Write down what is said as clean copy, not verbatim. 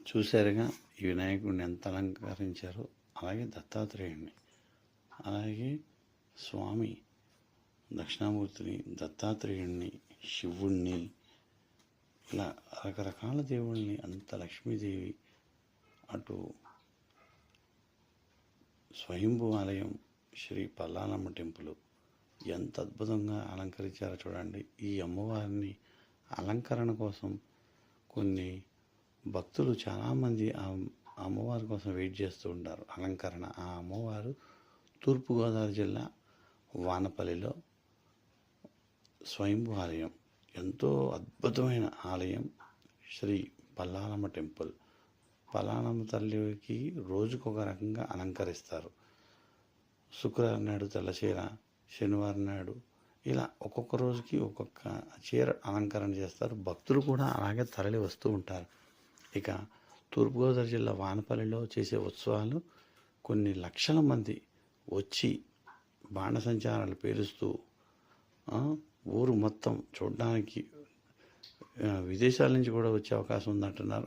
చూశారుగా ఈ వినాయకుడిని ఎంత అలంకరించారో. అలాగే దత్తాత్రేయుడిని, అలాగే స్వామి దక్షిణామూర్తిని, దత్తాత్రేయుడిని, శివుణ్ణి, ఇలా రకరకాల దేవుళ్ళని, అంత లక్ష్మీదేవి, అటు స్వయంభూ ఆలయం, శ్రీ పల్లాలమ్మ టెంపుల్ ఎంత అద్భుతంగా అలంకరించారో చూడండి. ఈ అమ్మవారిని అలంకరణ కోసం కొన్ని భక్తులు చాలామంది ఆ అమ్మవారి కోసం వెయిట్ చేస్తూ ఉంటారు. అలంకరణ ఆ అమ్మవారు తూర్పుగోదావరి జిల్లా వానపల్లిలో స్వయంభూ ఆలయం, ఎంతో అద్భుతమైన ఆలయం. శ్రీ పల్లాలమ్మ టెంపుల్. పల్లాలమ్మ తల్లికి రోజుకొక రకంగా అలంకరిస్తారు. శుక్రవారం నాడు తెల్లచీర, శనివారం నాడు ఇలా ఒక్కొక్క రోజుకి ఒక్కొక్క చీర అలంకరణ చేస్తారు. భక్తులు కూడా అలాగే తరలి వస్తూ ఉంటారు. ఇక తూర్పుగోదావరి జిల్లా వానపల్లిలో చేసే ఉత్సవాలు కొన్ని లక్షల మంది వచ్చి బాణసంచారాలు పేలుస్తూ ఊరు మొత్తం చూడడానికి విదేశాల నుంచి కూడా వచ్చే అవకాశం ఉందంటున్నారు.